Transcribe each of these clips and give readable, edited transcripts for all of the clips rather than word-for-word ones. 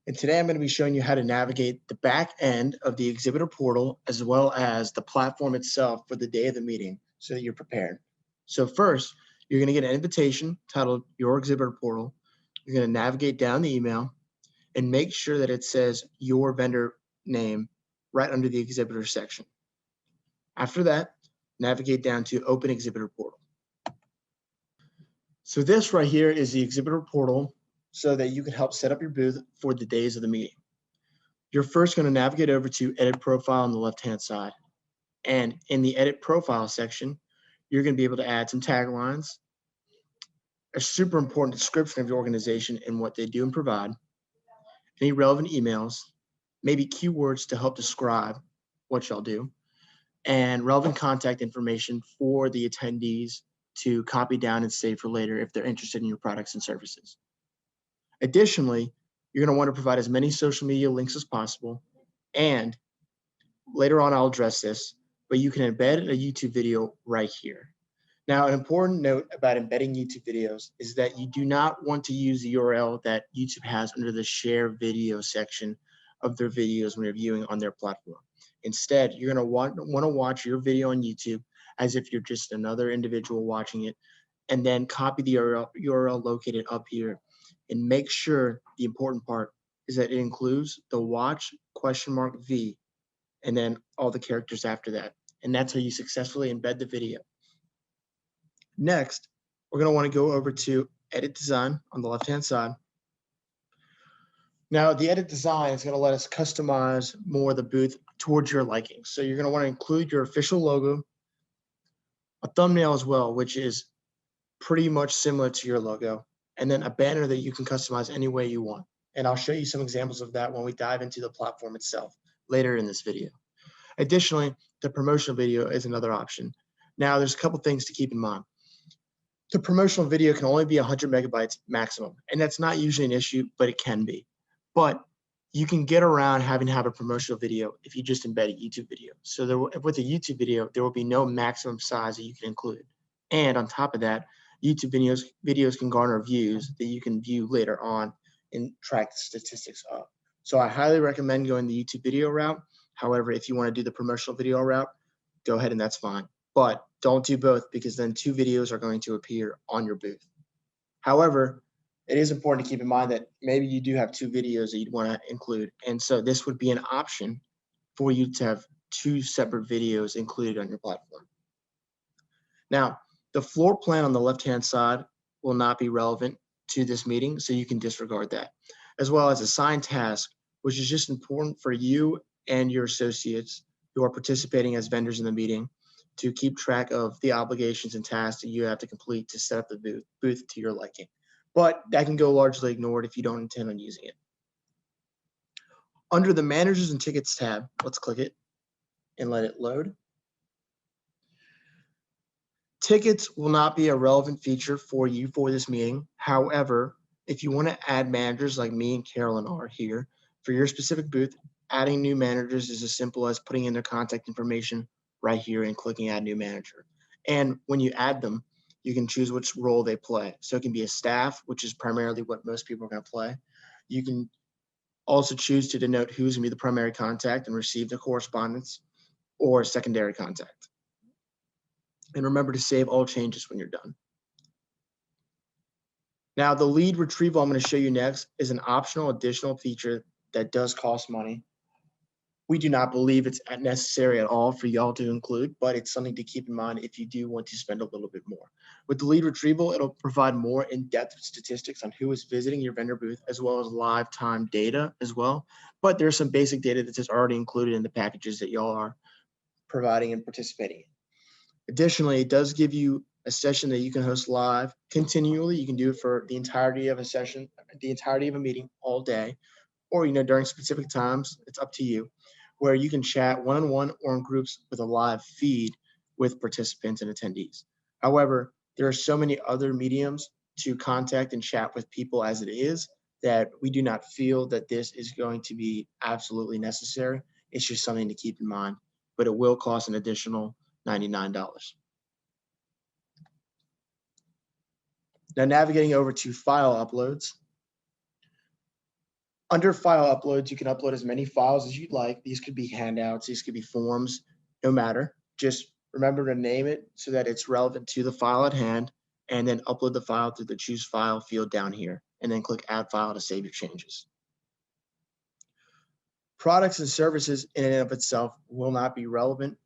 And today I'm going to be showing you how to navigate the back end of the Exhibitor Portal as well as the platform itself for the day of the meeting so that you're prepared. So first, you're going to get an invitation titled Your Exhibitor Portal. You're going to navigate down the email and make sure that it says your vendor name right under the Exhibitor section. After that, navigate down to Open Exhibitor Portal. So this right here is the Exhibitor Portal so that you can help set up your booth for the days of the meeting. You're first going to navigate over to Edit Profile on the left-hand side. And in the Edit Profile section, you're going to be able to add some taglines, a super important description of your organization and what they do and provide, any relevant emails, maybe keywords to help describe what y'all do, and relevant contact information for the attendees to copy down and save for later if they're interested in your products and services. Additionally, you're going to want to provide as many social media links as possible. And later on, I'll address this, but you can embed a YouTube video right here. Now, an important note about embedding YouTube videos is that you do not want to use the URL that YouTube has under the share video section of their videos when you're viewing on their platform. Instead, you're going to want to watch your video on YouTube as if you're just another individual watching it, and then copy the URL located up here. And make sure the important part is that it includes the watch $V and then all the characters after that. And that's how you successfully embed the video. Next, we're going to want to go over to Edit Design on the left-hand side. Now, the Edit Design is going to let us customize more of the booth towards your liking. So you're going to want to include your official logo, a thumbnail as well, which is pretty much similar to your logo, and then a banner that you can customize any way you want. And I'll show you some examples of that when we dive into the platform itself later in this video. Additionally, the promotional video is another option. Now, there's a couple things to keep in mind. The promotional video can only be 100 megabytes maximum, and that's not usually an issue, but it can be. But you can get around having to have a promotional video if you just embed a YouTube video. So with a YouTube video, there will be no maximum size that you can include. And on top of that, YouTube videos can garner views that you can view later on and track the statistics of. So I highly recommend going the YouTube video route. However, if you want to do the promotional video route, go ahead and that's fine. But don't do both because then two videos are going to appear on your booth. However, it is important to keep in mind that maybe you do have two videos that you'd want to include. And so this would be an option for you to have two separate videos included on your platform. Now, the floor plan on the left-hand side will not be relevant to this meeting, so you can disregard that, as well as assigned task, which is just important for you and your associates who are participating as vendors in the meeting to keep track of the obligations and tasks that you have to complete to set up the booth to your liking. But that can go largely ignored if you don't intend on using it. Under the Managers and Tickets tab, let's click it and let it load. Tickets will not be a relevant feature for you for this meeting. However, if you want to add managers like me and Carolyn are here for your specific booth, adding new managers is as simple as putting in their contact information right here and clicking Add New Manager. And when you add them, you can choose which role they play. So it can be a staff, which is primarily what most people are going to play. You can also choose to denote who's going to be the primary contact and receive the correspondence, or secondary contact. And remember to save all changes when you're done. Now, the lead retrieval I'm going to show you next is an optional additional feature that does cost money. We do not believe it's necessary at all for y'all to include, but it's something to keep in mind if you do want to spend a little bit more. With the lead retrieval, it'll provide more in-depth statistics on who is visiting your vendor booth, as well as live time data as well. But there's some basic data that's just already included in the packages that y'all are providing and participating in. Additionally, it does give you a session that you can host live continually. You can do it for the entirety of a session, the entirety of a meeting all day, or during specific times. It's up to you, where you can chat one-on-one or in groups with a live feed with participants and attendees. However, there are so many other mediums to contact and chat with people as it is that we do not feel that this is going to be absolutely necessary. It's just something to keep in mind, but it will cost an additional $99. Now, navigating over to file uploads. Under file uploads, you can upload as many files as you'd like. These could be handouts, these could be forms, no matter. Just remember to name it so that it's relevant to the file at hand, and then upload the file through the choose file field down here, and then click add file to save your changes. Products and services in and of itself will not be relevant.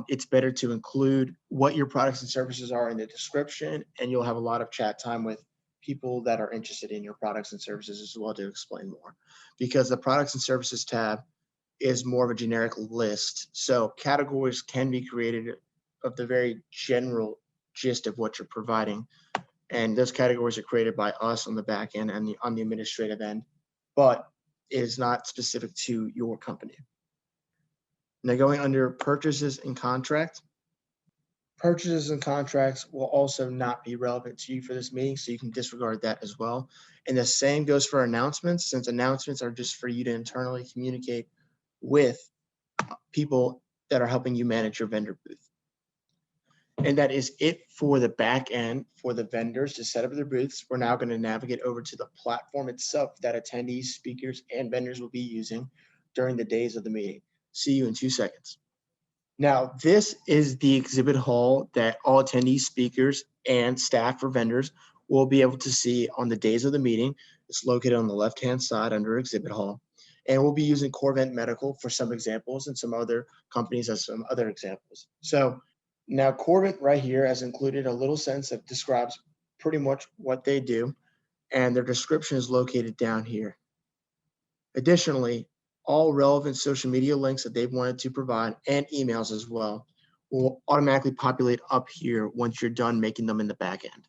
It's better to include what your products and services are in the description, and you'll have a lot of chat time with people that are interested in your products and services as well to explain more, because the products and services tab is more of a generic list. So categories can be created of the very general gist of what you're providing. And those categories are created by us on the back end and on the administrative end, but it is not specific to your company. Now going under purchases and contract. Purchases and contracts will also not be relevant to you for this meeting, so you can disregard that as well. And the same goes for announcements, since announcements are just for you to internally communicate with people that are helping you manage your vendor booth. And that is it for the back end for the vendors to set up their booths. We're now going to navigate over to the platform itself that attendees, speakers, and vendors will be using during the days of the meeting. See you in 2 seconds. Now, this is the exhibit hall that all attendees, speakers, and staff or vendors will be able to see on the days of the meeting. It's located on the left-hand side under exhibit hall. And we'll be using Corvent Medical for some examples and some other companies as some other examples. So now Corvent right here has included a little sentence that describes pretty much what they do, and their description is located down here. Additionally, all relevant social media links that they've wanted to provide and emails as well will automatically populate up here once you're done making them in the back end.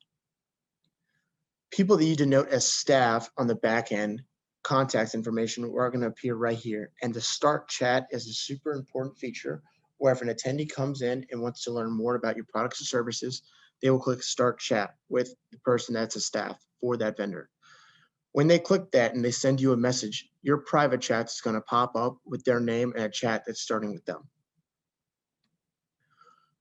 People that you denote as staff on the back end, contact information are going to appear right here. And the start chat is a super important feature where if an attendee comes in and wants to learn more about your products and services, they will click start chat with the person that's a staff for that vendor. When they click that and they send you a message, your private chat is going to pop up with their name and a chat that's starting with them.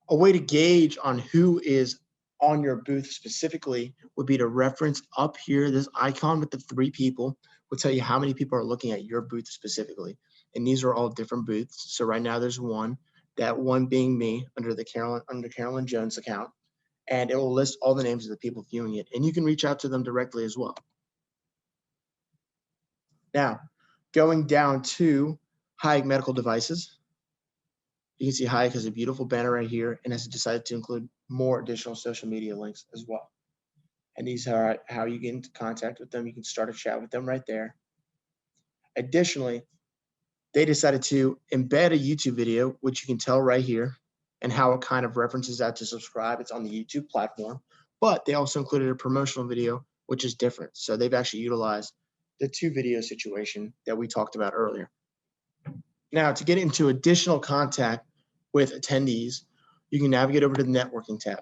A way to gauge on who is on your booth specifically would be to reference up here. This icon with the 3 people will tell you how many people are looking at your booth specifically. And these are all different booths. So right now there's one, that one being me under the Carolyn Jones account. And it will list all the names of the people viewing it. And you can reach out to them directly as well. Now, going down to Hayek Medical Devices, you can see Hayek has a beautiful banner right here and has decided to include more additional social media links as well. And these are how you get into contact with them. You can start a chat with them right there. Additionally, they decided to embed a YouTube video, which you can tell right here, and how it kind of references that to subscribe. It's on the YouTube platform, but they also included a promotional video, which is different. So they've actually utilized the 2 video situation that we talked about earlier. Now, to get into additional contact with attendees, you can navigate over to the networking tab.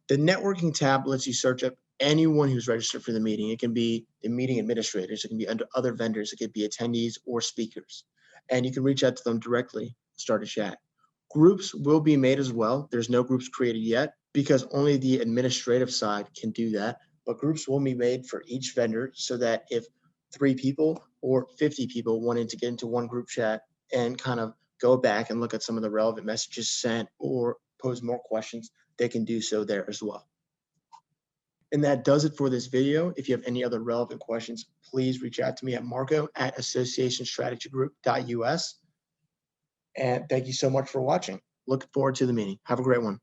The networking tab lets you search up anyone who's registered for the meeting. It can be the meeting administrators, it can be under other vendors, it could be attendees or speakers. And you can reach out to them directly, start a chat. Groups will be made as well. There's no groups created yet because only the administrative side can do that. But groups will be made for each vendor so that if 3 people or 50 people wanted to get into one group chat and kind of go back and look at some of the relevant messages sent or pose more questions, they can do so there as well. And that does it for this video. If you have any other relevant questions, please reach out to me at marco@associationstrategygroup.us. And thank you so much for watching. Looking forward to the meeting. Have a great one.